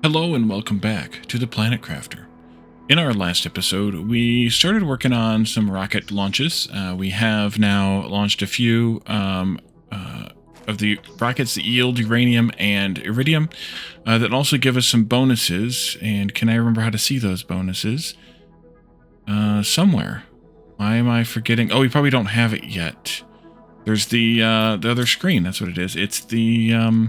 Hello and welcome back to the Planet Crafter. In our last episode, we started working on some rocket launches. We have now launched a few of the rockets that yield uranium and iridium that also give us some bonuses. And can I remember how to see those bonuses? Somewhere. Why am I forgetting? Oh, we probably don't have it yet. There's the other screen. That's what it is. It's the...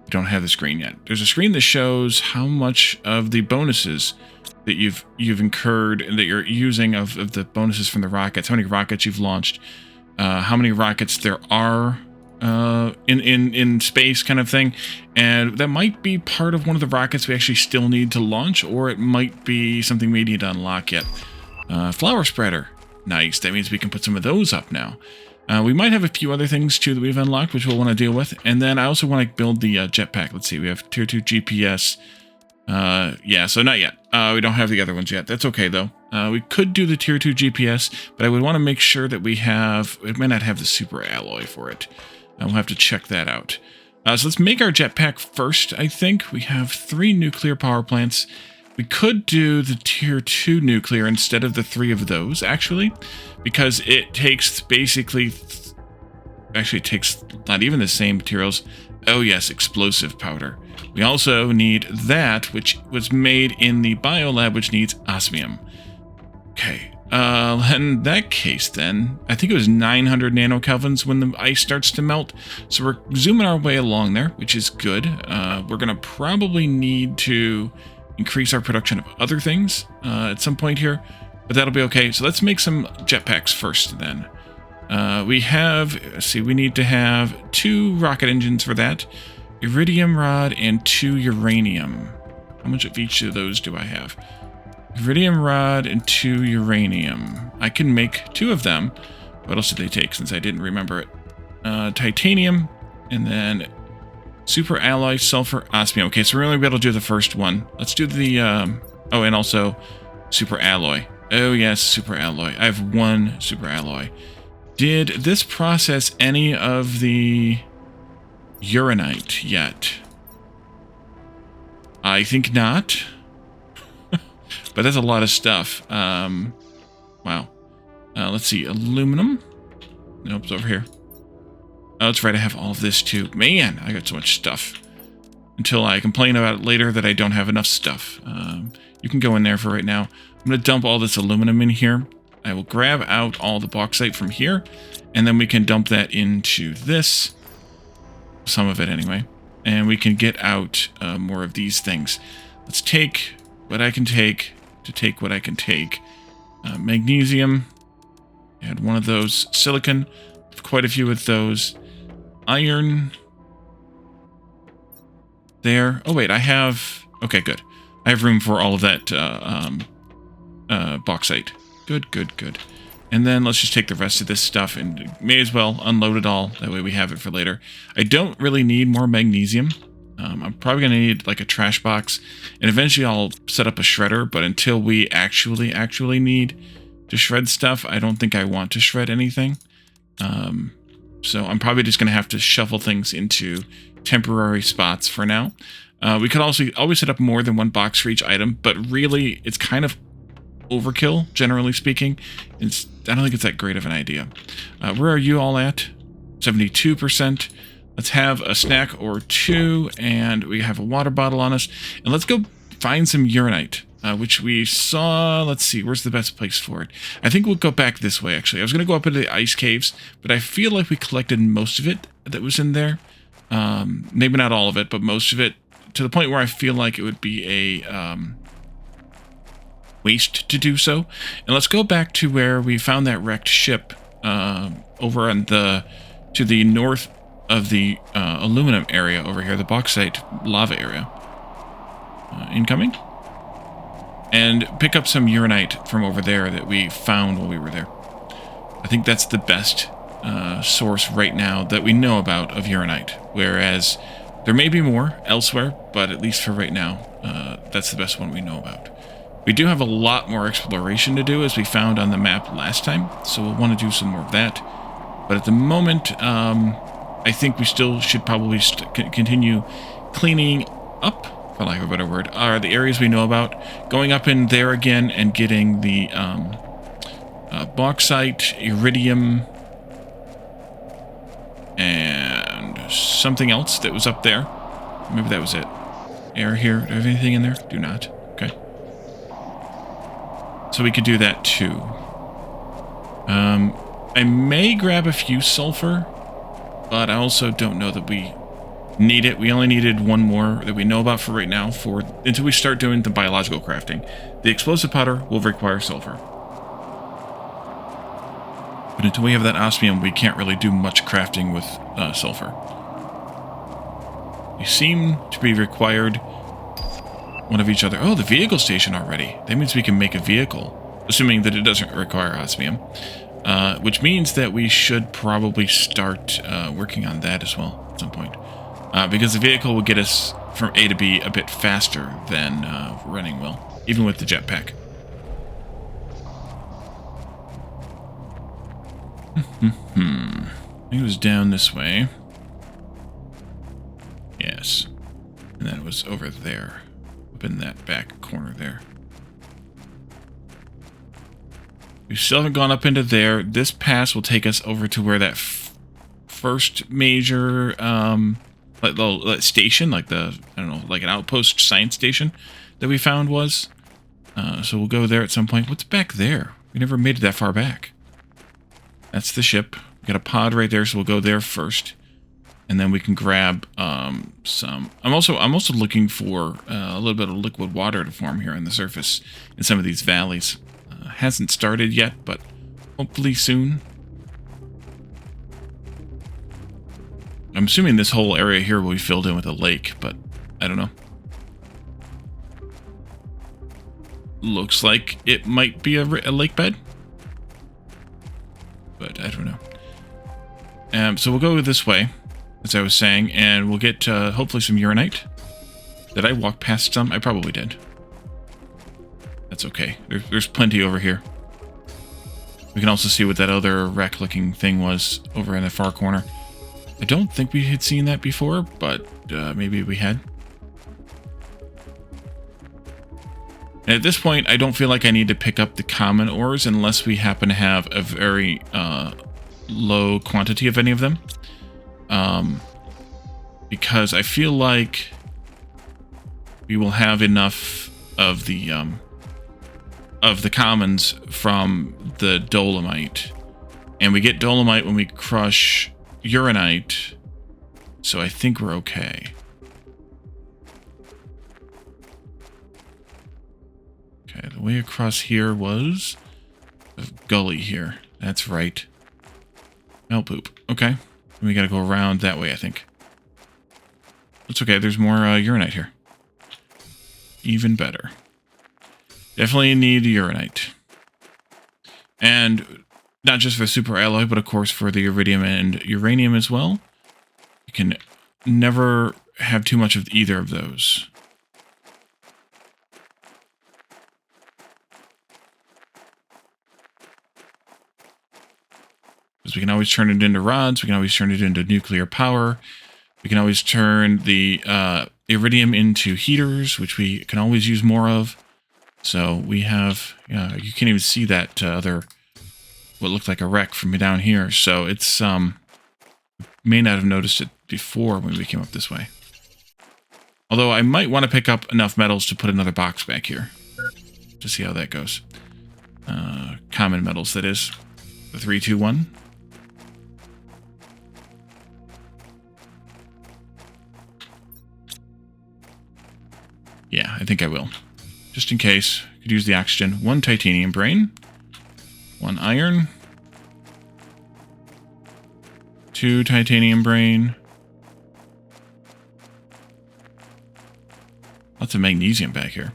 We don't have the screen yet. There's a screen that shows how much of the bonuses that you've incurred and that you're using of the bonuses from the rockets, how many rockets you've launched, how many rockets there are in space kind of thing. And that might be part of one of the rockets we actually still need to launch, or it might be something we need to unlock yet. Flower spreader. Nice. That means we can put some of those up now. We might have a few other things, too, that we've unlocked, which we'll want to deal with. And then I also want to build the jetpack. Let's see. We have Tier 2 GPS. Yeah, so not yet. We don't have the other ones yet. That's okay, though. We could do the Tier 2 GPS, but I would want to make sure that we have... It might not have the super alloy for it. We'll have to check that out. So let's make our jetpack first, I think. We have 3 nuclear power plants. We could do the Tier 2 nuclear instead of the 3 of those, actually, because it takes basically... Actually, it takes not even the same materials. Oh, yes, explosive powder. We also need that, which was made in the biolab, which needs osmium. Okay. In that case, then, I think it was 900 nanokelvins when the ice starts to melt. So we're zooming our way along there, which is good. We're going to probably need to... increase our production of other things at some point here, but that'll be okay. So let's make some jetpacks first then. We have, let's see, we need to have 2 rocket engines for that, iridium rod and 2 uranium. How much of each of those do I have? Iridium rod and 2 uranium. I can make 2 of them. What else did they take since I didn't remember it? Titanium and then super alloy, sulfur, osmium. Okay, so we're only able to do the first one. Let's do the, oh, and also super alloy. Oh, yes, super alloy. I have 1 super alloy. Did this process any of the uranite yet? I think not. But that's a lot of stuff. Wow. Let's see, aluminum. Nope, it's over here. Oh, that's right, I have all of this too. Man, I got so much stuff. Until I complain about it later that I don't have enough stuff. You can go in there for right now. I'm going to dump all this aluminum in here. I will grab out all the bauxite from here. And then we can dump that into this. Some of it anyway. And we can get out more of these things. Let's take what I can take to take what I can take. Magnesium. Add one of those. Silicon. Quite a few of those. Iron. There. Oh, wait, I have... Okay, good. I have room for all of that bauxite. Good, good, good. And then let's just take the rest of this stuff and may as well unload it all. That way we have it for later. I don't really need more magnesium. I'm probably going to need like a trash box. And eventually I'll set up a shredder. But until we actually need to shred stuff, I don't think I want to shred anything. So I'm probably just going to have to shuffle things into temporary spots for now. We could also always set up more than 1 box for each item, but really it's kind of overkill, generally speaking. I don't think it's that great of an idea. Where are you all at? 72%. Let's have a snack or 2, and we have a water bottle on us. And let's go find some uranite. Which we saw, let's see, where's the best place for it? I think we'll go back this way, actually. I was going to go up into the ice caves, but I feel like we collected most of it that was in there. Maybe not all of it, but most of it, to the point where I feel like it would be a waste to do so. And let's go back to where we found that wrecked ship over on to the north of the aluminum area over here, the bauxite lava area. Incoming? And pick up some uranite from over there that we found while we were there. I think that's the best source right now that we know about of uranite. Whereas there may be more elsewhere, but at least for right now, that's the best one we know about. We do have a lot more exploration to do, as we found on the map last time, so we'll want to do some more of that. But at the moment, I think we still should probably continue cleaning up, for lack of a better word, are the areas we know about. Going up in there again and getting the bauxite, iridium, and something else that was up there. Maybe that was it. Air here. Do I have anything in there? Do not. Okay. So we could do that too. I may grab a few sulfur, but I also don't know that we need it. We only needed one more that we know about for right now, until we start doing the biological crafting. The explosive powder will require sulfur. But until we have that osmium, we can't really do much crafting with sulfur. They seem to be required one of each other. Oh, the vehicle station already. That means we can make a vehicle, assuming that it doesn't require osmium. Which means that we should probably start working on that as well at some point. Because the vehicle will get us from A to B a bit faster than running will, even with the jetpack. I think it was down this way. Yes. And then it was over there, up in that back corner there. We still haven't gone up into there. This pass will take us over to where that first major like station, like I don't know, like an outpost science station that we found was. So we'll go there at some point. What's back there? We never made it that far back. That's the ship. We got a pod right there, so we'll go there first, and then we can grab some. I'm also looking for a little bit of liquid water to form here on the surface in some of these valleys. Hasn't started yet, but hopefully soon. I'm assuming this whole area here will be filled in with a lake, but I don't know. Looks like it might be a lake bed, but I don't know. So we'll go this way, as I was saying, and we'll get hopefully some uranite. Did I walk past some? I probably did. That's okay. There's plenty over here. We can also see what that other wreck-looking thing was over in the far corner. I don't think we had seen that before, but maybe we had. And at this point, I don't feel like I need to pick up the common ores unless we happen to have a very low quantity of any of them. Because I feel like we will have enough of the commons from the dolomite. And we get dolomite when we crush uranite, so I think we're okay. Okay, the way across here was a gully here. That's right. Melt poop. Okay. We gotta go around that way, I think. It's okay, there's more uranite here. Even better. Definitely need uranite. And not just for super alloy, but of course for the iridium and uranium as well. You can never have too much of either of those. Because we can always turn it into rods, we can always turn it into nuclear power, we can always turn the iridium into heaters, which we can always use more of. So we have, you can't even see that other, what looked like a wreck from down here. So it's, may not have noticed it before when we came up this way. Although I might want to pick up enough metals to put another box back here. To see how that goes. Common metals, that is. The 3, 2, 1. Yeah, I think I will. Just in case. Could use the oxygen. 1 titanium brain. 1 iron. 2 titanium brain. Lots of magnesium back here.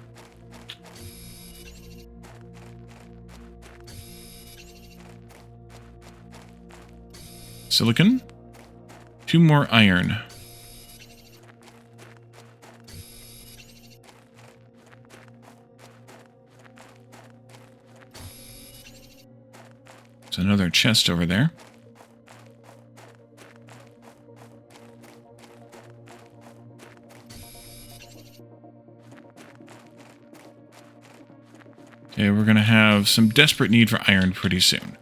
Silicon. 2 more iron. There's another chest over there. Okay, we're going to have some desperate need for iron pretty soon.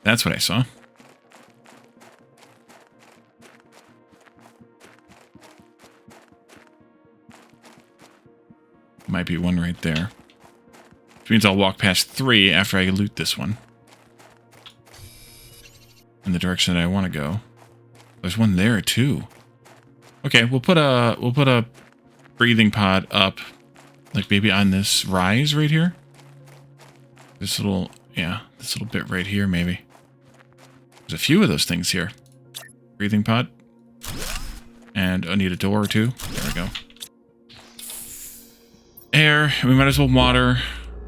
That's what I saw. Might be one right there. Which means I'll walk past 3 after I loot this one. In the direction that I want to go. There's one there too. Okay, we'll put a breathing pod up, like maybe on this rise right here. This little bit right here maybe. There's a few of those things here. Breathing pod. And I need a door or two. There we go. Air. We might as well water.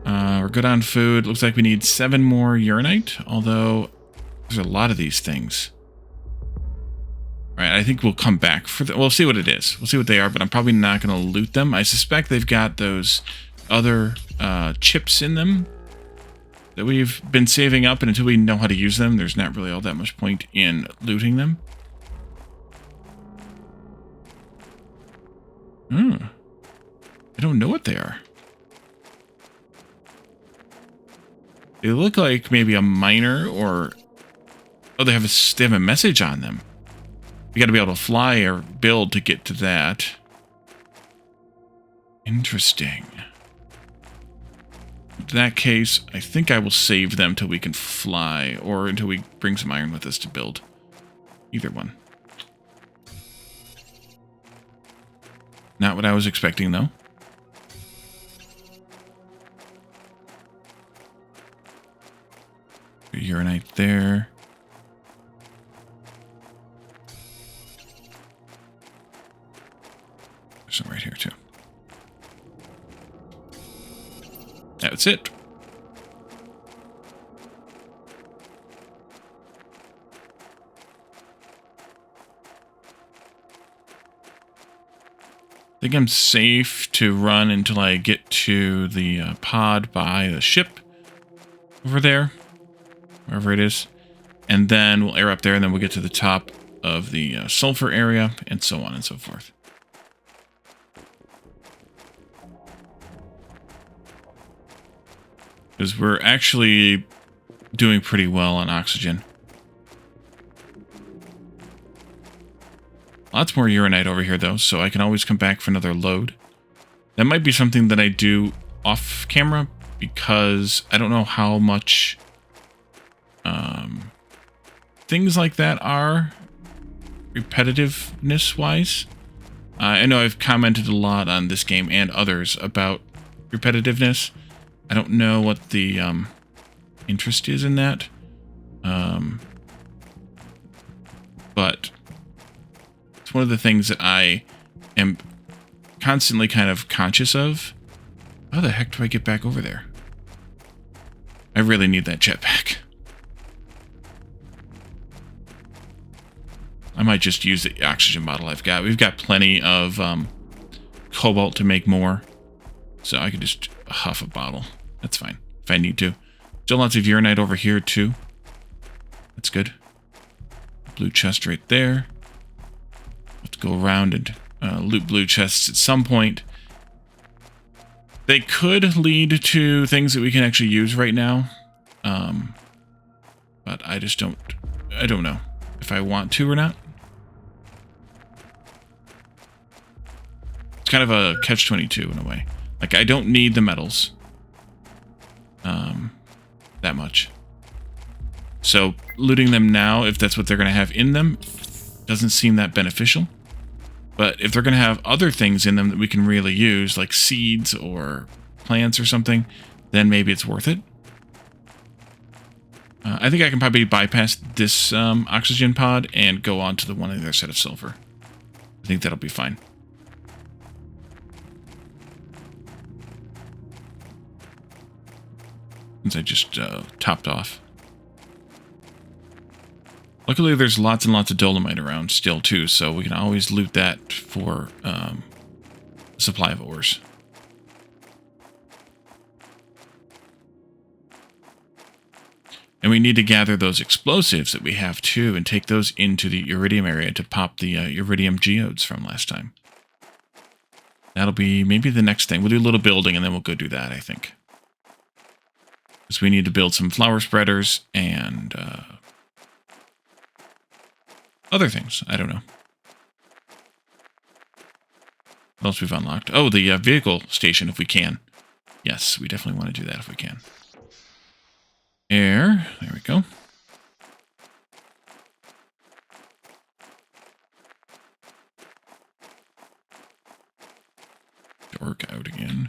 We're good on food. Looks like we need 7 more uranite, although there's a lot of these things. All right, I think we'll come back for we'll see what it is. We'll see what they are, but I'm probably not going to loot them. I suspect they've got those other chips in them that we've been saving up, and until we know how to use them, there's not really all that much point in looting them. I don't know what they are. They look like maybe a miner or... Oh, they have a message on them. You got to be able to fly or build to get to that. Interesting. In that case, I think I will save them till we can fly, or until we bring some iron with us to build. Either one. Not what I was expecting, though. Uranite there. There's some right here, too. That's it. I think I'm safe to run until I get to the pod by the ship over there, wherever it is. And then we'll air up there, and then we'll get to the top of the sulfur area, and so on and so forth. Because we're actually doing pretty well on oxygen. Lots more uranite over here, though, so I can always come back for another load. That might be something that I do off camera, because I don't know how much things like that are repetitiveness-wise. I know I've commented a lot on this game and others about repetitiveness. I don't know what the interest is in that. But it's one of the things that I am constantly kind of conscious of. How the heck do I get back over there? I really need that jetpack. I might just use the oxygen bottle I've got. We've got plenty of cobalt to make more. So I could just huff a bottle. That's fine, if I need to. Still lots of uranite over here, too. That's good. Blue chest right there. Let's go around and loot blue chests at some point. They could lead to things that we can actually use right now. But I just don't... I don't know if I want to or not. It's kind of a catch-22 in a way. Like, I don't need the metals. That much. So, looting them now, if that's what they're going to have in them, doesn't seem that beneficial. But if they're going to have other things in them that we can really use, like seeds or plants or something, then maybe it's worth it. I think I can probably bypass this oxygen pod and go on to the one other set of sulfur. I think that'll be fine. Since I just topped off. Luckily, there's lots and lots of dolomite around still, too, so we can always loot that for supply of ores. And we need to gather those explosives that we have, too, and take those into the iridium area to pop the iridium geodes from last time. That'll be maybe the next thing. We'll do a little building and then we'll go do that, I think. Because we need to build some flower spreaders and other things. I don't know. What else we've unlocked? Oh, the vehicle station if we can. Yes, we definitely want to do that if we can. Air. There we go. Dark out again.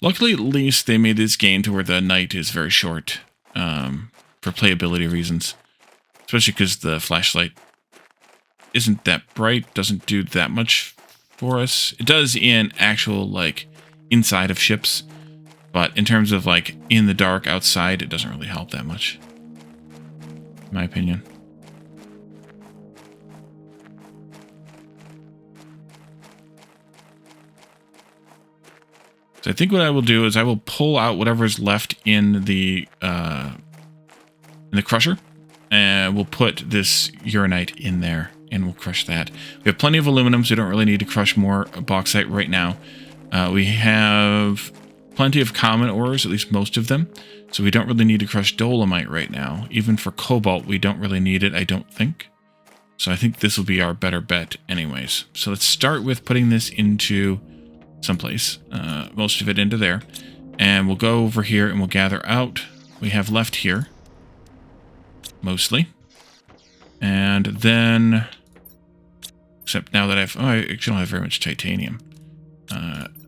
Luckily, at least they made this game to where the night is very short for playability reasons. Especially because the flashlight isn't that bright, doesn't do that much for us. It does in actual, like, inside of ships. But in terms of, like, in the dark outside, it doesn't really help that much. In my opinion. So I think what I will do is I will pull out whatever's left in the crusher, and we'll put this uranite in there, and we'll crush that. We have plenty of aluminum, so we don't really need to crush more bauxite right now. We have plenty of common ores, at least most of them, so we don't really need to crush dolomite right now. Even for cobalt, we don't really need it, I don't think. So I think this will be our better bet anyways. So let's start with putting this into someplace, most of it into there, and we'll go over here and we'll gather out we have left here, mostly, and then, except now that I actually don't have very much titanium.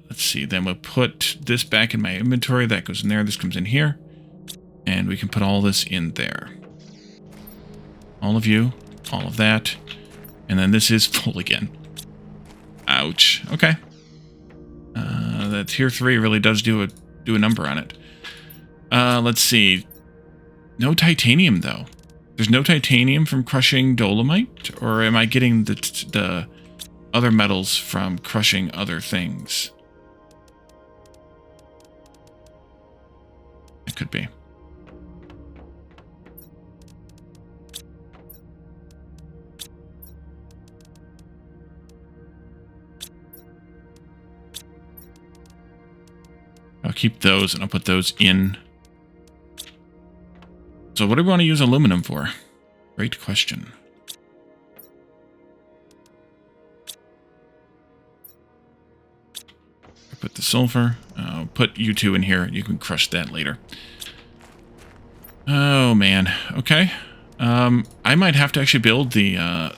Let's see, then we'll put this back in my inventory. That goes in there, this comes in here, and we can put all this in there. All of you, all of that, and then this is full again. Ouch. Okay. That tier 3 really does do a number on it. Let's see. No titanium, though. There's no titanium from crushing dolomite? Or am I getting the other metals from crushing other things? It could be. I'll keep those and I'll put those in. So what do we want to use aluminum for? Great question. I put the sulfur. I'll put you two in here. You can crush that later. Oh man. Okay. I might have to actually build the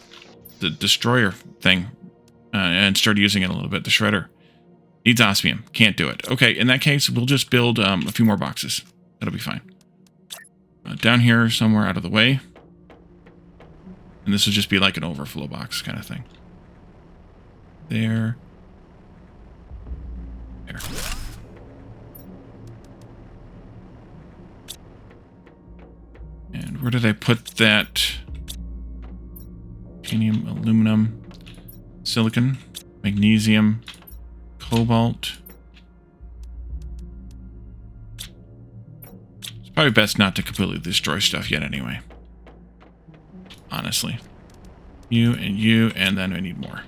destroyer thing and start using it a little bit. The shredder. Needs osmium. Can't do it. Okay, in that case, we'll just build a few more boxes. That'll be fine. Down here, somewhere out of the way. And this will just be like an overflow box kind of thing. There. There. And where did I put that? Titanium, aluminum, silicon, magnesium, cobalt. It's probably best not to completely destroy stuff yet anyway. Honestly. You, and then I need more.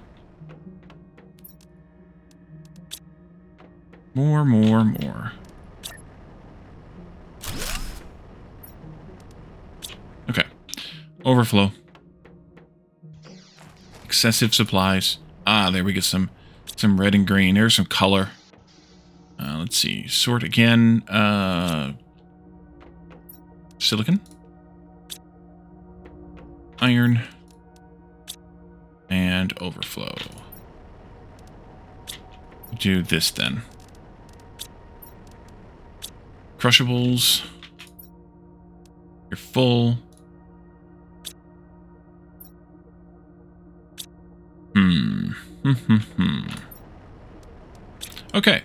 More. Okay. Overflow. Excessive supplies. Ah, there we get some red and green. There's some color. Let's see. Sort again. Silicon. Iron. And overflow. Do this then. Crushables. You're full. Okay.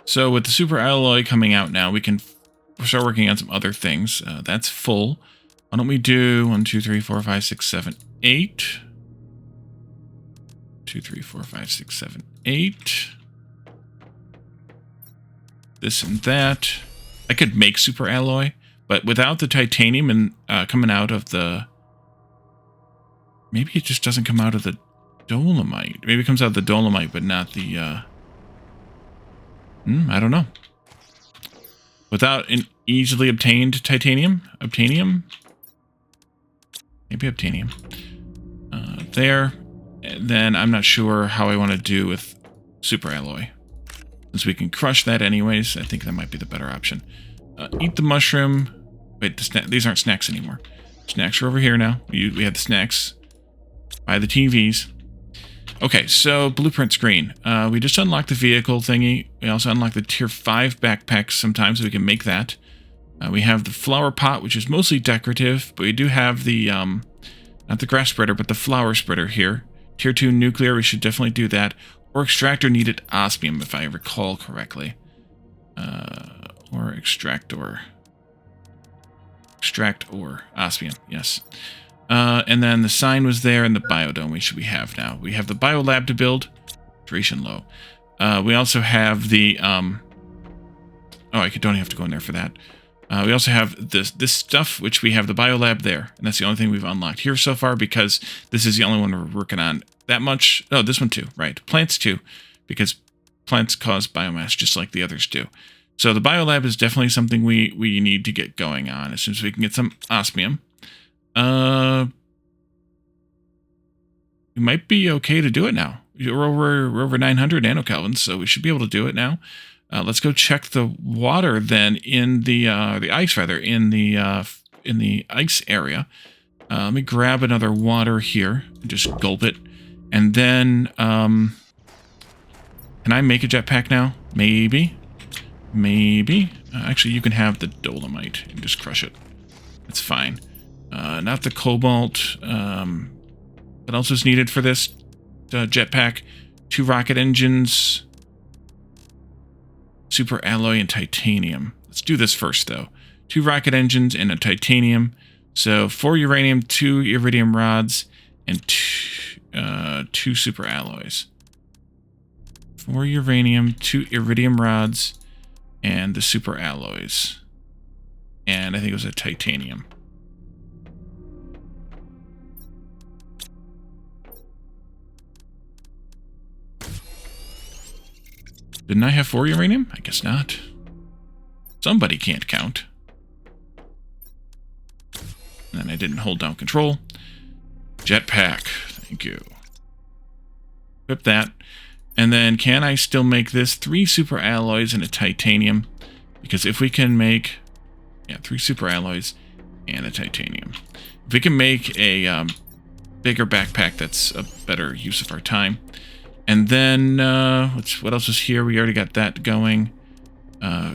So with the super alloy coming out now, we can start working on some other things. That's full. Why don't we do 1, 2, 3, 4, 5, 6, 7, 8. 2, 3, 4, 5, 6, 7, 8. This and that. I could make super alloy, but without the titanium and coming out of the... Maybe it just doesn't come out of the dolomite. Maybe it comes out of the dolomite, but not the I don't know. Without an easily obtained titanium? Obtanium? Maybe obtanium. There. And then I'm not sure how I want to do with super alloy. Since we can crush that anyways, I think that might be the better option. Eat the mushroom. Wait, these aren't snacks anymore. Snacks are over here now. We have the snacks. Buy the TVs. Okay, so blueprint screen. We just unlocked the vehicle thingy. We also unlocked the tier 5 backpacks sometimes, so we can make that. We have the flower pot, which is mostly decorative, but we do have the, not the grass spreader, but the flower spreader here. Tier 2 nuclear, we should definitely do that. Or extractor needed osmium, if I recall correctly. Or extractor. Extract or osmium, yes. And then the sign was there, and the biodome we have now. We have the biolab to build. Duration low. We also have the... oh, I don't have to go in there for that. We also have this stuff, which we have the biolab there. And that's the only thing we've unlocked here so far, because this is the only one we're working on that much. Oh, this one too, right. Plants too, because plants cause biomass just like the others do. So the biolab is definitely something we need to get going on as soon as we can get some osmium. We might be okay to do it now. We're over 900 nanokelvins, so we should be able to do it now. Let's go check the water then in the ice, rather, in the ice area. Let me grab another water here and just gulp it. And then, can I make a jetpack now? Maybe. Maybe. Actually, you can have the dolomite and just crush it. It's fine. Not the cobalt. What else is needed for this jetpack? 2 rocket engines. Super alloy and titanium. Let's do this first, though. 2 rocket engines and a titanium. So 4 uranium, 2 iridium rods, and 2 super alloys. 4 uranium, 2 iridium rods, and the super alloys. And I think it was a titanium. Didn't I have 4 uranium? I guess not. Somebody can't count. And then I didn't hold down control. Jetpack. Thank you. Equip that. And then can I still make this 3 super alloys and a titanium? Because if we can make... yeah, 3 super alloys and a titanium. If we can make a bigger backpack, that's a better use of our time. And then, what else is here? We already got that going.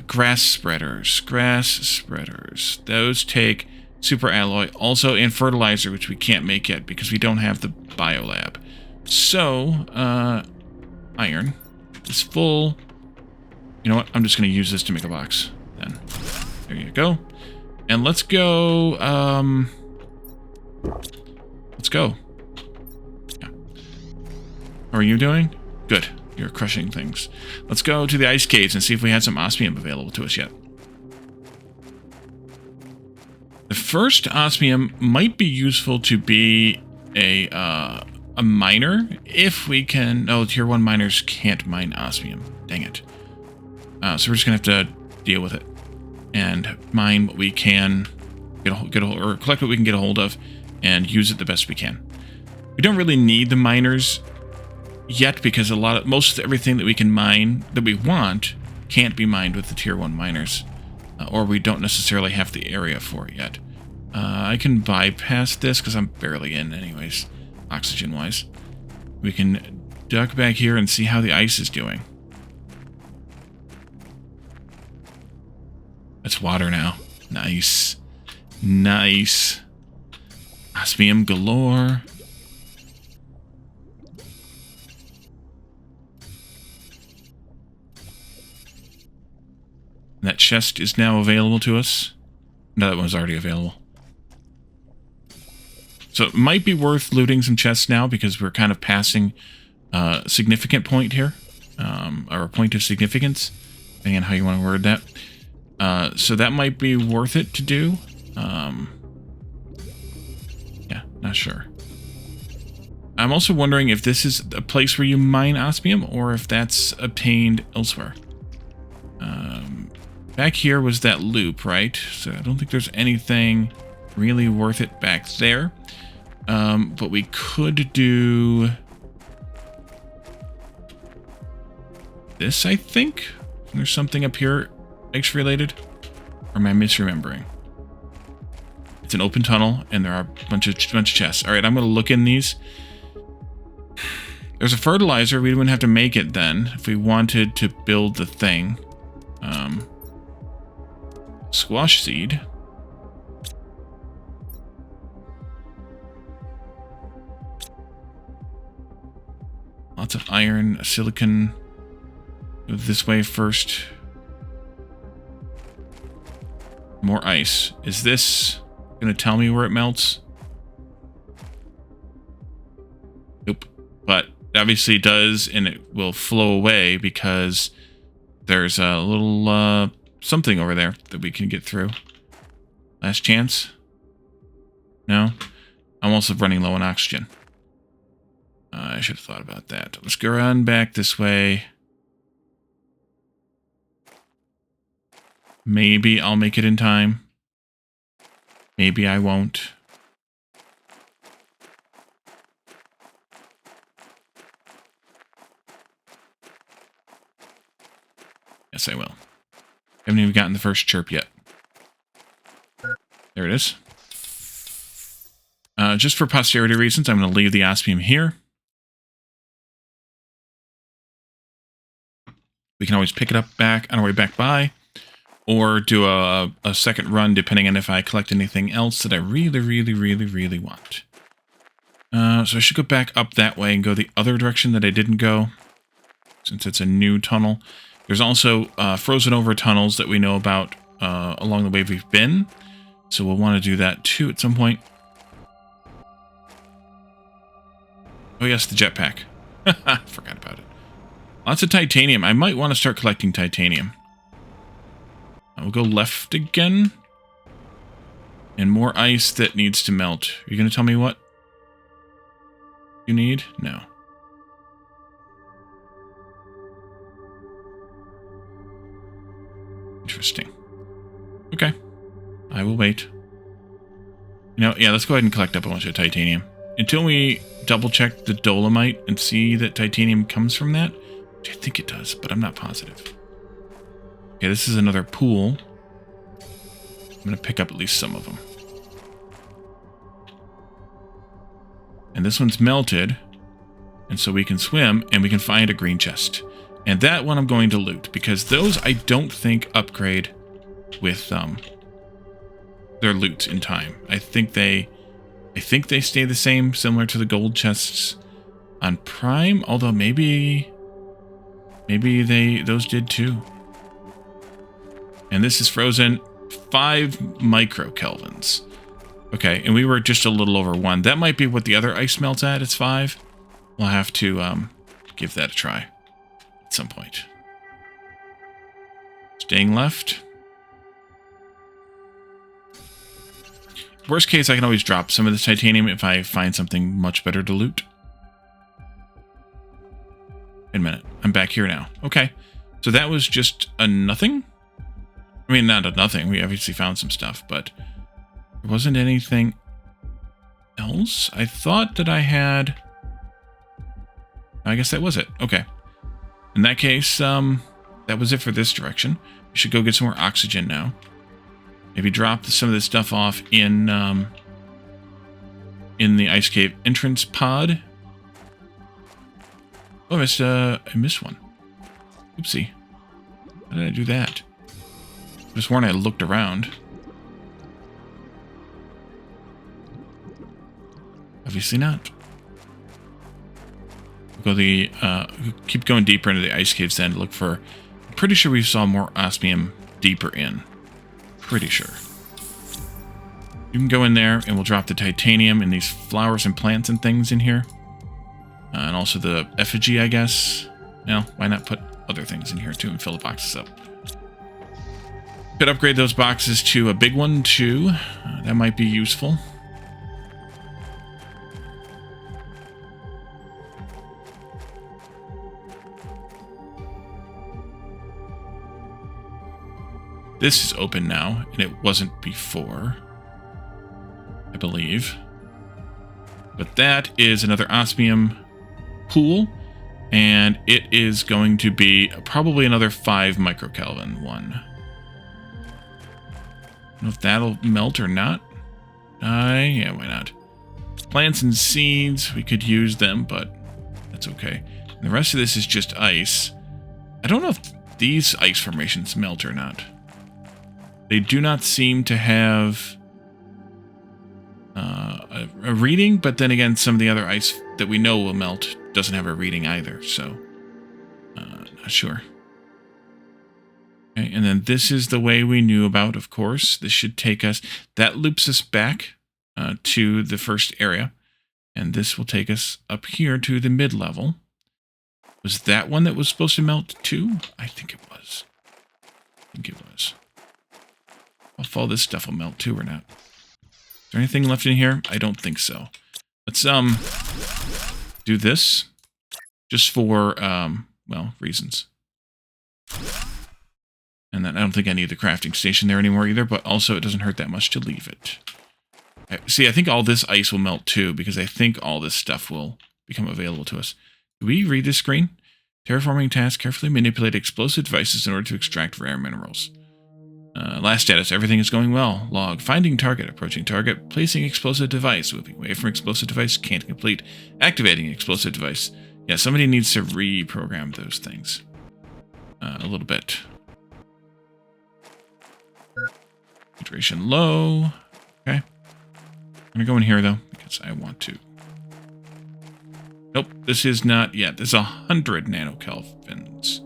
Grass spreaders. Grass spreaders. Those take super alloy. Also, and fertilizer, which we can't make yet because we don't have the biolab. So, iron is full. You know what? I'm just going to use this to make a box. Then, there you go. And let's go, let's go. How are you doing? Good. You're crushing things. Let's go to the ice caves and see if we had some osmium available to us yet. The first osmium might be useful to be a miner if we can... no, tier 1 miners can't mine osmium. Dang it. So we're just going to have to deal with it and mine what we can or collect what we can get a hold of and use it the best we can. We don't really need the miners yet, because most everything that we can mine that we want can't be mined with the tier 1 miners, or we don't necessarily have the area for it yet. I can bypass this because I'm barely in anyways, oxygen wise. We can duck back here and see how the ice is doing. It's water now. Nice. Nice. Osmium galore. That chest is now available to us. No, that one was already available. So it might be worth looting some chests now because we're kind of passing a significant point here. Or a point of significance, depending on how you want to word that. So that might be worth it to do. Yeah, not sure. I'm also wondering if this is a place where you mine osmium or if that's obtained elsewhere. back here was that loop, right? So I don't think there's anything really worth it back there. But we could do this, I think. There's something up here X-related. Or am I misremembering? It's an open tunnel, and there are a bunch of chests. All right, I'm going to look in these. There's a fertilizer. We wouldn't have to make it then if we wanted to build the thing. Squash seed. Lots of iron, silicon. Go this way first. More ice. Is this going to tell me where it melts? Nope. But obviously it does, and it will flow away because there's a little something over there that we can get through. Last chance? No? I'm also running low on oxygen. I should have thought about that. Let's go around back this way. Maybe I'll make it in time. Maybe I won't. Yes, I will. Haven't even gotten the first chirp yet. There it is. Just for posterity reasons, I'm going to leave the osmium here. We can always pick it up back on our way back by, or do a second run depending on if I collect anything else that I really want. So I should go back up that way and go the other direction that I didn't go, since it's a new tunnel. There's also frozen over tunnels that we know about along the way we've been, so we'll want to do that too at some point. Oh yes, the jetpack. Forgot about it. Lots of titanium. I might want to start collecting titanium. We'll go left again. And more ice that needs to melt. Are you going to tell me what you need? No. Interesting. Okay. I will wait. You know, yeah, let's go ahead and collect up a bunch of titanium. Until we double check the dolomite and see that titanium comes from that. Which I think it does, but I'm not positive. Okay, this is another pool. I'm going to pick up at least some of them. And this one's melted. And so we can swim and we can find a green chest. And that one I'm going to loot, because those I don't think upgrade with their loot in time. I think they stay the same, similar to the gold chests on Prime, although maybe those did too. And this is frozen 5 microkelvins. Okay, and we were just a little over 1. That might be what the other ice melts at. It's 5. We'll have to give that a try at some point. Staying left. Worst case, I can always drop some of the titanium if I find something much better to loot. Wait a minute. I'm back here now. Okay. So that was just a nothing? I mean, not a nothing. We obviously found some stuff, but there wasn't anything else. I thought that I had... I guess that was it. Okay. In that case, that was it for this direction. We should go get some more oxygen now. Maybe drop some of this stuff off in the ice cave entrance pod. Oh, I missed one. Oopsie. How did I do that? I just sworn I looked around. Obviously not. We'll go keep going deeper into the ice caves then to look for... I'm pretty sure we saw more osmium deeper in. Pretty sure. You can go in there and we'll drop the titanium and these flowers and plants and things in here. And also the effigy, I guess. Now, why not put other things in here too and fill the boxes up? Could upgrade those boxes to a big one too. That might be useful. This is open now, and it wasn't before, I believe. But that is another osmium pool, and it is going to be probably another 5 microkelvin one. I don't know if that'll melt or not. Yeah, why not? Plants and seeds, we could use them, but that's okay. And the rest of this is just ice. I don't know if these ice formations melt or not. They do not seem to have a reading, but then again, some of the other ice that we know will melt doesn't have a reading either, so not sure. Okay, and then this is the way we knew about, of course. This should take us, that loops us back to the first area, and this will take us up here to the mid-level. Was that one that was supposed to melt too? I think it was. If all this stuff will melt too or not. Is there anything left in here? I don't think so. Let's do this just for well, reasons. And then I don't think I need the crafting station there anymore either, but also it doesn't hurt that much to leave it. See, I think all this ice will melt too, because I think all this stuff will become available to us. Do we read this screen? Terraforming task, carefully manipulate explosive devices in order to extract rare minerals. Last status, everything is going well. Log, finding target, approaching target, placing explosive device, moving away from explosive device, can't complete, activating explosive device. Yeah, somebody needs to reprogram those things. A little bit. Hydration low. Okay. I'm gonna go in here though, because I want to. Nope, this is not yet. This is 100 nanokelvins.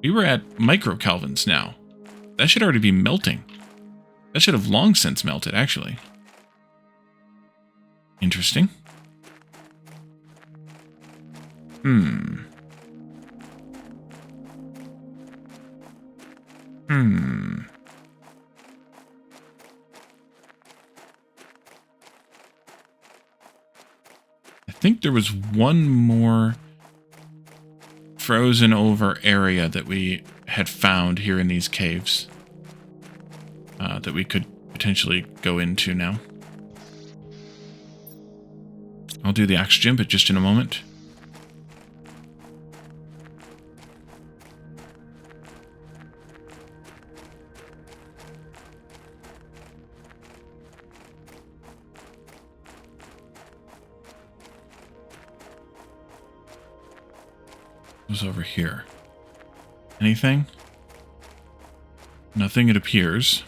We were at microkelvins now. That should already be melting. That should have long since melted, actually. Interesting. I think there was one more frozen over area that we had found here in these caves that we could potentially go into now. I'll do the oxygen, but just in a moment. Was over here. Anything? Nothing, it appears.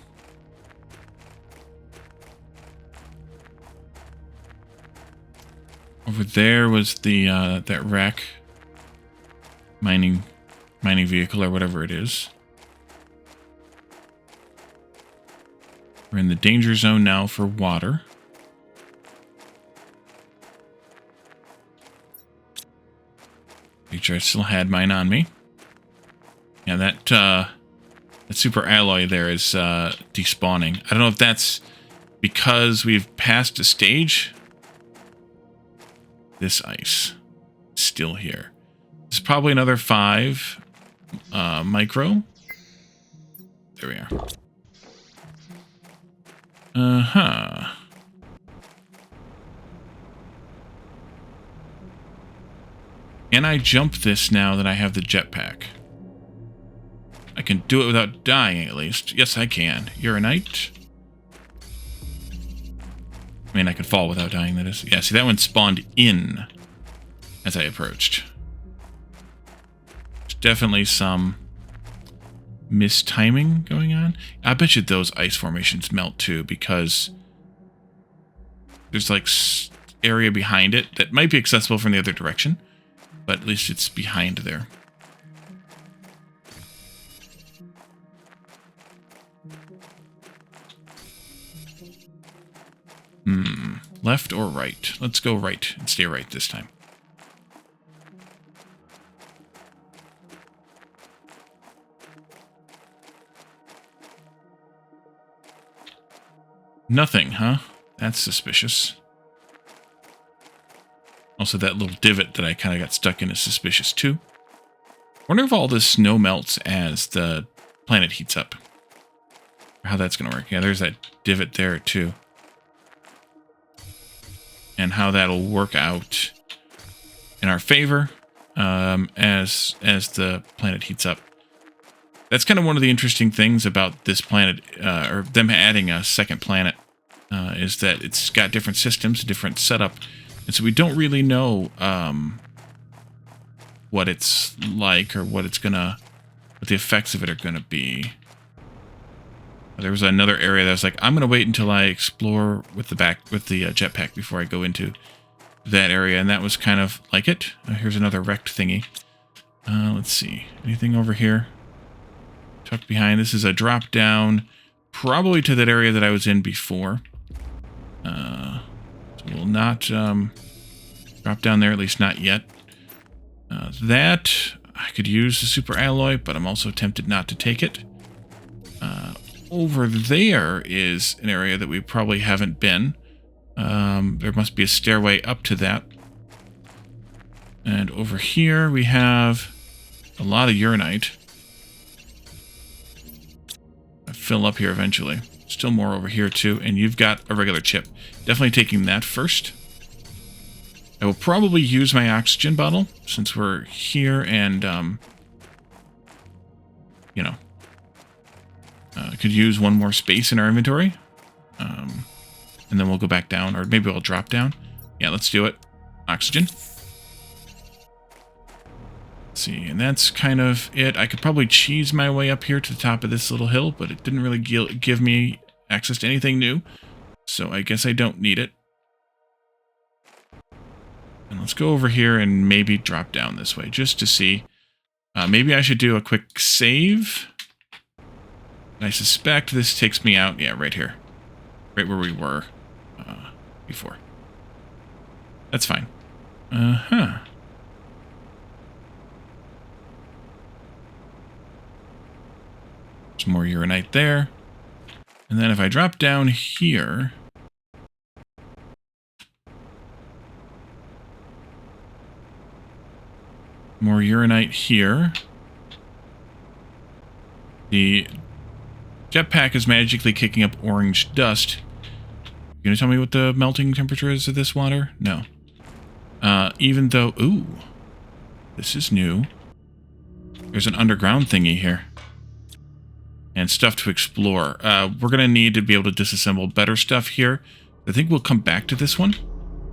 Over there was the that wreck mining vehicle or whatever it is. We're in the danger zone now for water. Make sure I still had mine on me. Yeah, that super alloy there is despawning. I don't know if that's because we've passed a stage. This ice is still here. There's probably another 5 micro. There we are. Can I jump this now that I have the jetpack? I can do it without dying, at least. Yes, I can. Uranite. I mean, I could fall without dying, that is. Yeah, see, that one spawned in as I approached. There's definitely some mistiming going on. I bet you those ice formations melt, too, because there's, like, area behind it that might be accessible from the other direction. But at least it's behind there. Left or right? Let's go right and stay right this time. Nothing, huh? That's suspicious. Also, that little divot that I kind of got stuck in is suspicious, too. Wonder if all this snow melts as the planet heats up. Or how that's going to work. Yeah, there's that divot there too. And how that'll work out in our favor as the planet heats up. That's kind of one of the interesting things about this planet, or them adding a second planet, is that it's got different systems, different setup, and so we don't really know what it's like or what the effects of it are gonna be. There was another area that was like, I'm gonna wait until I explore with the jetpack before I go into that area, and that was kind of like it. Here's another wrecked thingy. Let's see, anything over here? Tucked behind. This is a drop down, probably to that area that I was in before. So we'll not drop down there, at least not yet. That I could use the super alloy, but I'm also tempted not to take it. Over there is an area that we probably haven't been. There must be a stairway up to that. And over here we have a lot of Uranite. Fill up here eventually. Still more over here too, and you've got a regular chip. Definitely taking that first. I will probably use my oxygen bottle since we're here, and you know, could use one more space in our inventory, and then we'll go back down, or maybe we'll drop down. Yeah, let's do it. Oxygen. Let's see, and that's kind of it. I could probably cheese my way up here to the top of this little hill, but it didn't really give me access to anything new, so I guess I don't need it. And let's go over here and maybe drop down this way, just to see. Maybe I should do a quick save. I suspect this takes me out, yeah, right here. Right where we were before. That's fine. Uh-huh. There's more Uranite there. And then if I drop down here... More Uranite here. The jetpack is magically kicking up orange dust. You gonna tell me what the melting temperature is of this water? No. Even though... Ooh. This is new. There's an underground thingy here. And stuff to explore. We're going to need to be able to disassemble better stuff here. I think we'll come back to this one.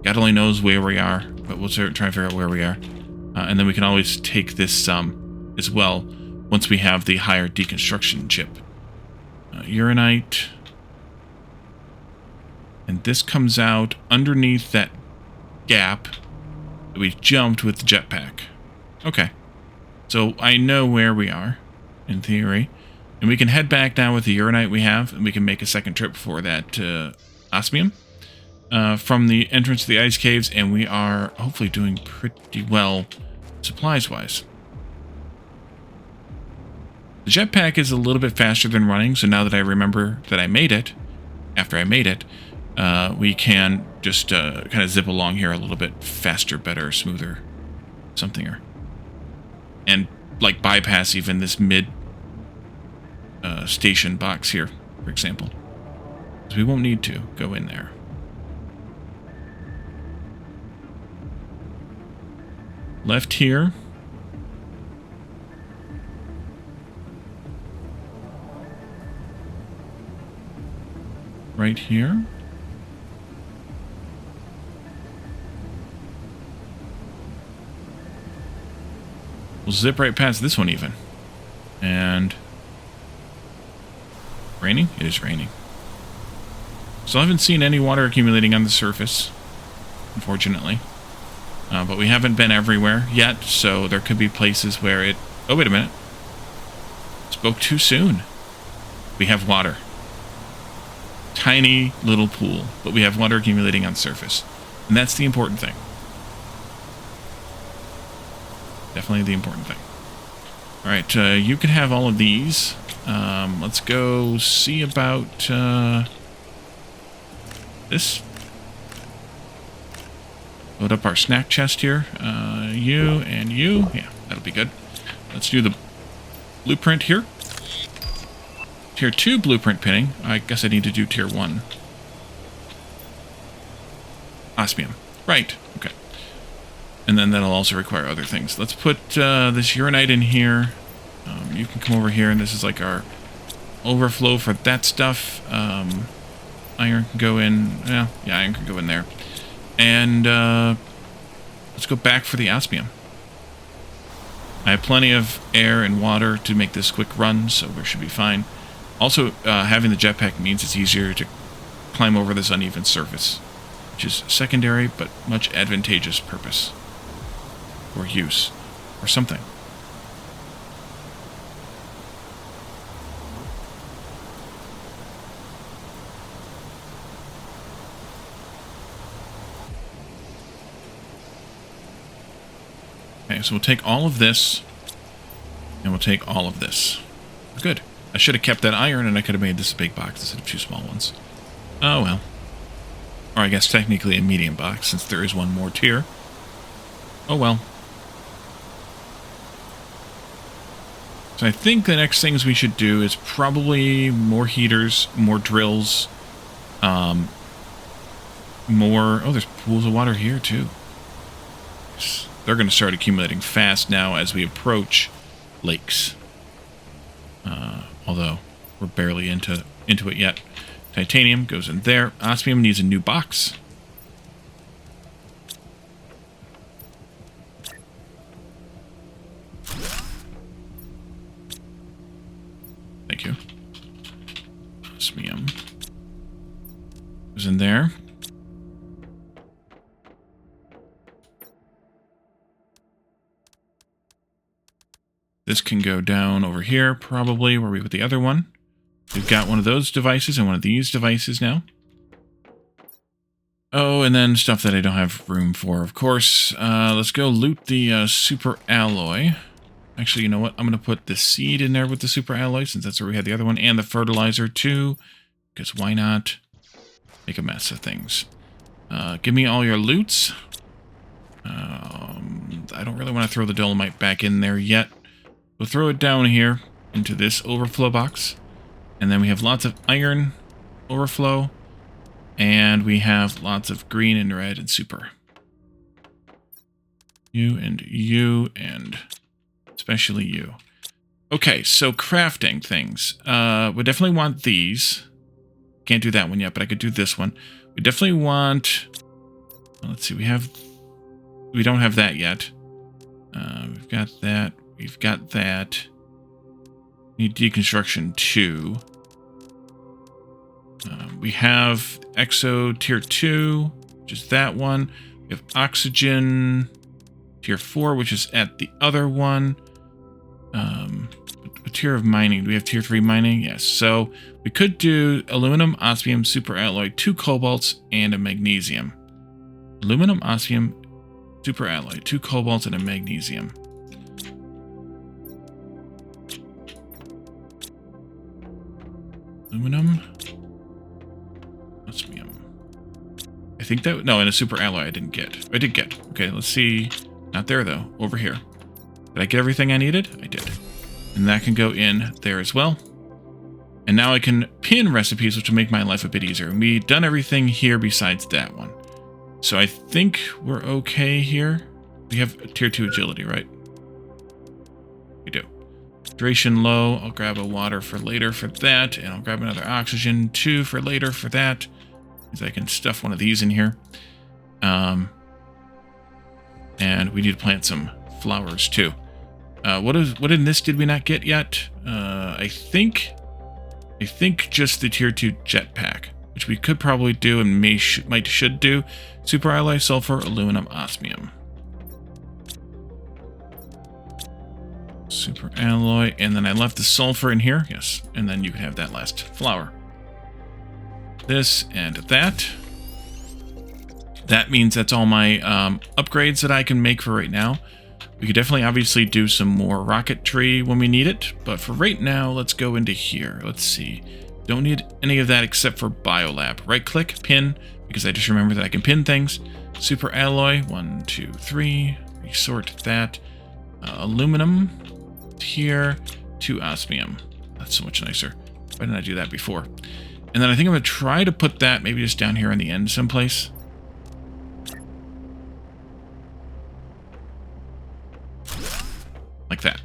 God only knows where we are, but we'll try and figure out where we are. And then we can always take this as well once we have the higher deconstruction chip. Uranite. And this comes out underneath that gap that we jumped with the jetpack. Okay. So I know where we are, in theory. And we can head back now with the Uranite we have, and we can make a second trip for that Osmium from the entrance to the ice caves, and we are hopefully doing pretty well supplies-wise. The jetpack is a little bit faster than running, so now that I remember that I made it, after I made it, we can just kind of zip along here a little bit faster, better, smoother, something. And like bypass even this mid station box here, for example. So we won't need to go in there. Left here. Right here. We'll zip right past this one even. And... Raining? It is raining. So I haven't seen any water accumulating on the surface, unfortunately. But we haven't been everywhere yet, so there could be places where it... Oh, wait a minute. Spoke too soon. We have water. Tiny little pool, but we have water accumulating on the surface. And that's the important thing. Definitely the important thing. Alright, you can have all of these. Let's go see about this. Load up our snack chest here. You and you. Yeah, that'll be good. let's do the blueprint here. Tier 2 blueprint pinning. I guess I need to do Tier 1. Osmium. Right. Okay. And then that'll also require other things. Let's put this Uranite in here. You can come over here, and this is like our overflow for that stuff. Iron can go in. Yeah, iron can go in there. And let's go back for the osmium. I have plenty of air and water to make this quick run, so we should be fine. Also, having the jetpack means it's easier to climb over this uneven surface, which is secondary but much advantageous purpose. Or use. Or something. Okay, so we'll take all of this, and we'll take all of this. Good. I should have kept that iron, and I could have made this a big box instead of 2 small ones. Oh well. Or I guess technically a medium box, since there is one more tier. Oh well. So I think the next things we should do is probably more heaters, more drills, more... Oh, there's pools of water here, too. They're going to start accumulating fast now as we approach lakes. Although we're barely into it yet. Titanium goes in there. Osmium needs a new box. Thank you. Osmium goes in there. This can go down over here, probably, where we put the other one. We've got one of those devices and one of these devices now. Oh, and then stuff that I don't have room for, of course. Let's go loot the super alloy. Actually, you know what? I'm going to put the seed in there with the super alloy, since that's where we had the other one, and the fertilizer, too. Because why not make a mess of things? Give me all your loots. I don't really want to throw the dolomite back in there yet. We'll throw it down here into this overflow box. And then we have lots of iron overflow. And we have lots of green and red and super. You and especially you. Okay, so crafting things. We definitely want these. Can't do that one yet, but I could do this one. We definitely want... Let's see, we don't have that yet. We've got that. We've got that. Need deconstruction 2. We have Exo Tier 2, which is that one. We have Oxygen Tier 4, which is at the other one. A tier of mining. Do we have Tier 3 mining? Yes. So we could do aluminum, osmium, super alloy, 2 cobalts, and a magnesium. Aluminum, osmium, super alloy, 2 cobalts, and a magnesium. Aluminum, osmium. I think that... No, and a super alloy I didn't get. I did get. Okay, let's see. Not there, though. Over here. Did I get everything I needed? I did. And that can go in there as well. And now I can pin recipes, which will make my life a bit easier. And we've done everything here besides that one. So I think we're okay here. We have a Tier 2 agility, right? We do. Hydration low. I'll grab a water for later for that. And I'll grab another oxygen 2 for later for that. Because I can stuff one of these in here. And we need to plant some flowers too. What in this did we not get yet? I think just the Tier 2 jetpack, which we could probably do and should do. Super alloy, sulfur, aluminum, osmium. Super alloy, and then I left the sulfur in here. Yes, and then you can have that last flower. This and that. That means that's all my upgrades that I can make for right now. We could definitely obviously do some more rocketry when we need it, but for right now, let's go into here. Let's see. Don't need any of that except for Biolab. Right click, pin, because I just remember that I can pin things. Super alloy, 1, 2, 3. Resort that. Aluminum. here to osmium. That's so much nicer. Why didn't I do that before? And then I think I'm going to try to put that maybe just down here in the end someplace. Like that.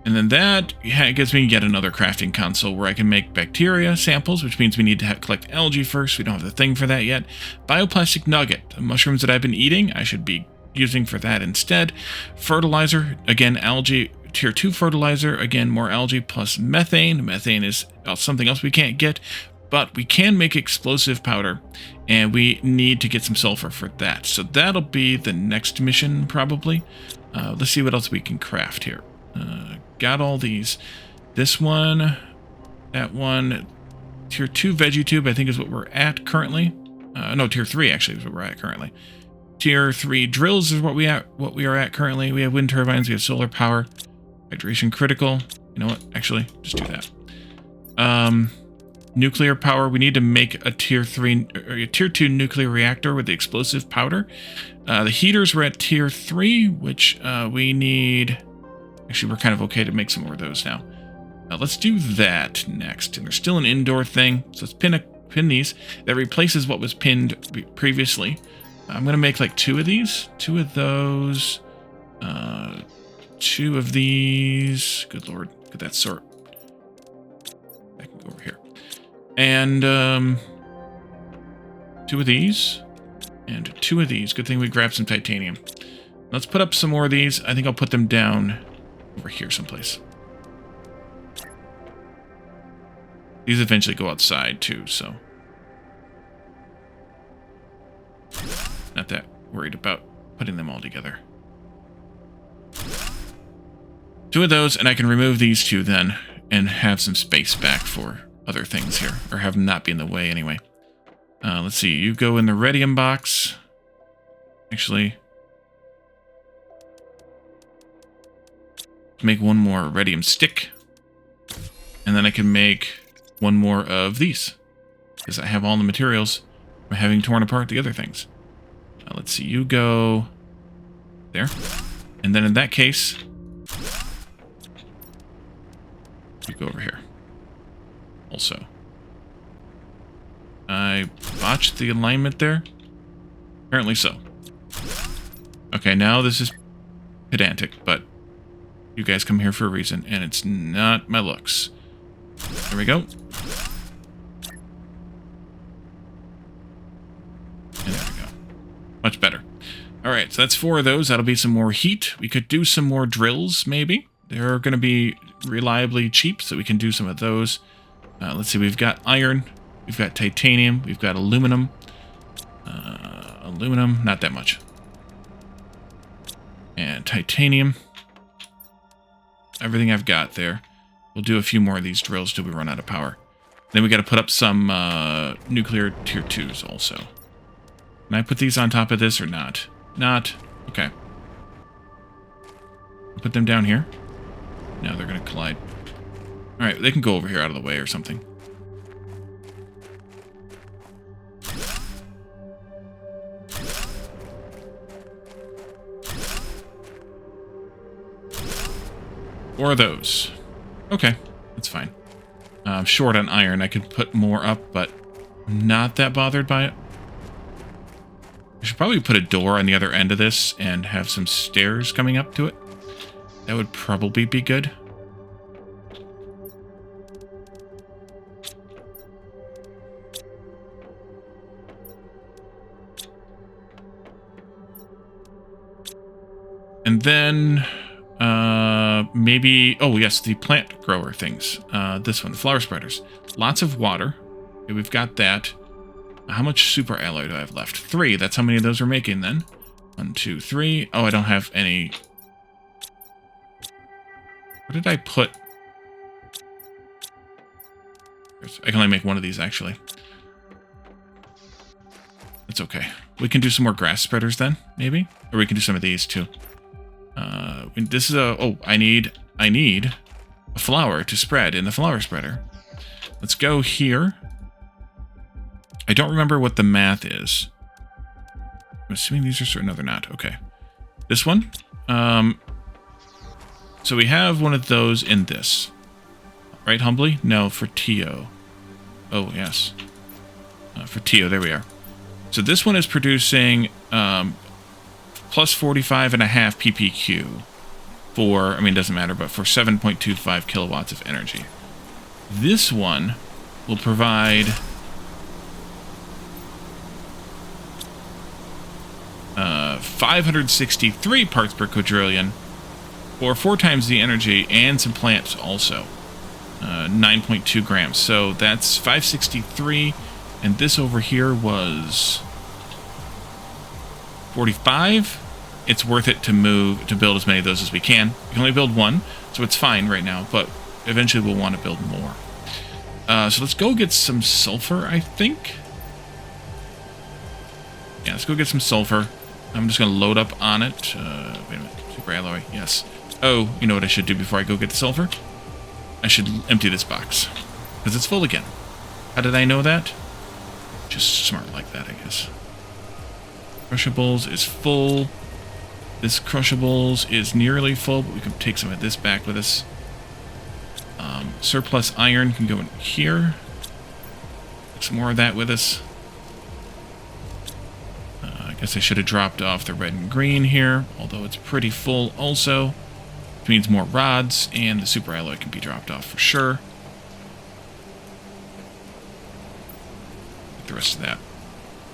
And then that gives me yet another crafting console where I can make bacteria samples, which means we need to collect algae first. We don't have the thing for that yet. Bioplastic nugget. The mushrooms that I've been eating, I should be using for that instead. Fertilizer, again, algae. Tier 2 fertilizer, again, more algae plus methane. Methane is something else we can't get, but we can make explosive powder, and we need to get some sulfur for that. So that'll be the next mission, probably. Let's see what else we can craft here. Got all these. This one, that one. Tier 2 veggie tube, I think, is what we're at currently. No, tier 3 actually is what we're at currently. Tier 3 drills is what we are at currently. We have wind turbines, we have solar power. Hydration critical. You know what? Actually, just do that. Nuclear power. We need to make a tier 3 or a tier 2 nuclear reactor with the explosive powder. The heaters were at tier 3, which we need. Actually, we're kind of okay to make some more of those now. Let's do that next. And there's still an indoor thing, so let's pin these. That replaces what was pinned previously. I'm going to make like 2 of these. 2 of those. 2 of these. Good lord. Look at that sort. I can go over here. And 2 of these. And 2 of these. Good thing we grabbed some titanium. Let's put up some more of these. I think I'll put them down over here someplace. These eventually go outside too, so not that worried about putting them all together. 2 of those, and I can remove these 2 then and have some space back for other things here, or have them not be in the way anyway. Let's see, you go in the radium box. Actually, make 1 more radium stick, and then I can make 1 more of these, because I have all the materials from having torn apart the other things. Let's see, you go there, and then in that case, you go over here. Also, I botched the alignment there. Apparently so. Okay, now this is pedantic, but you guys come here for a reason, and it's not my looks. There we go. And there we go. Much better. Alright, so that's 4 of those. That'll be some more heat. We could do some more drills, maybe. They're going to be reliably cheap, so we can do some of those. Let's see, we've got iron, we've got titanium, we've got aluminum. Aluminum, not that much. And titanium. Everything I've got there. We'll do a few more of these drills till we run out of power. Then we got to put up some nuclear tier 2s also. Can I put these on top of this or not? Not. Okay. Put them down here. No, they're going to collide. Alright, they can go over here out of the way or something. Or those. Okay, that's fine. I'm short on iron. I could put more up, but I'm not that bothered by it. I should probably put a door on the other end of this and have some stairs coming up to it. That would probably be good. And then maybe, oh yes, the plant grower things. This one, the flower spreaders. Lots of water. Okay, we've got that. How much super alloy do I have left? 3. That's how many of those we're making then. 1, 2, 3. Oh, I don't have any. What did I put? I can only make 1 of these actually. That's okay. We can do some more grass spreaders then, maybe? Or we can do some of these too. This is a... Oh, I need a flower to spread in the flower spreader. Let's go here. I don't remember what the math is. I'm assuming these are certain... No, they're not. Okay. This one. So we have one of those in this. Right, Humbly? No, for Tio. Oh, yes. For Tio, there we are. So this one is producing plus 45.5 ppq for, I mean, it doesn't matter, but for 7.25 kilowatts of energy. This one will provide 563 parts per quadrillion, or 4 times the energy, and some plants also. 9.2 grams. So that's 563, and this over here was 45. It's worth it to build as many of those as we can. We can only build one, so it's fine right now, but eventually we'll want to build more. So let's go get some sulfur, I think. Yeah, let's go get some sulfur. I'm just going to load up on it. Wait a minute. Super alloy. Yes. Oh, you know what I should do before I go get the sulfur? I should empty this box, because it's full again. How did I know that? Just smart like that, I guess. Crushables is full. This Crushables is nearly full, but we can take some of this back with us. Surplus iron can go in here. Take some more of that with us. I guess I should have dropped off the red and green here, although it's pretty full also. Which means more rods, and the super alloy can be dropped off for sure. Get the rest of that.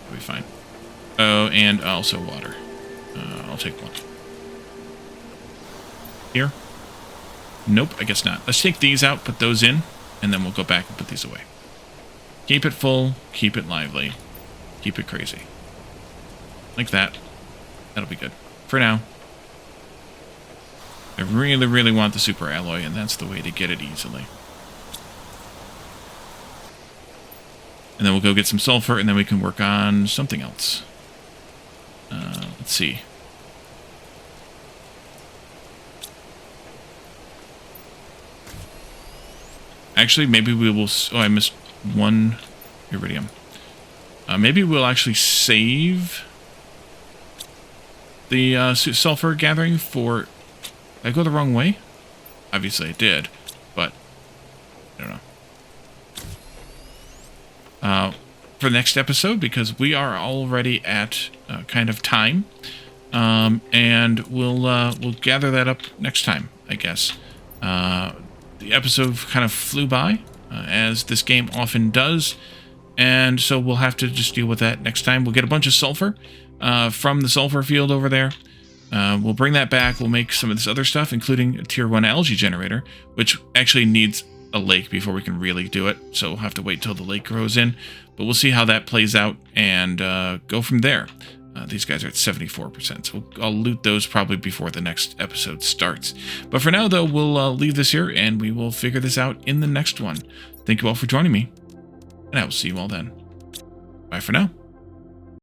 That'll be fine. Oh, and also water. I'll take one. Here? Nope, I guess not. Let's take these out, put those in, and then we'll go back and put these away. Keep it full, keep it lively, keep it crazy. Like that. That'll be good. For now. I really, really want the super alloy, and that's the way to get it easily. And then we'll go get some sulfur, and then we can work on something else. Let's see. Actually, maybe we will... Oh, I missed one iridium. Maybe we'll actually save the sulfur gathering for... Did I go the wrong way? Obviously I did, but I don't know. For the next episode, because we are already at kind of time, and we'll gather that up next time, I guess. The episode kind of flew by, as this game often does, and so we'll have to just deal with that next time. We'll get a bunch of sulfur from the sulfur field over there. We'll bring that back. We'll make some of this other stuff, including a tier 1 algae generator, which actually needs a lake before we can really do it. So we'll have to wait till the lake grows in. But we'll see how that plays out and go from there. These guys are at 74%, so I'll loot those probably before the next episode starts. But for now, though, we'll leave this here, and we will figure this out in the next one. Thank you all for joining me, and I will see you all then. Bye for now.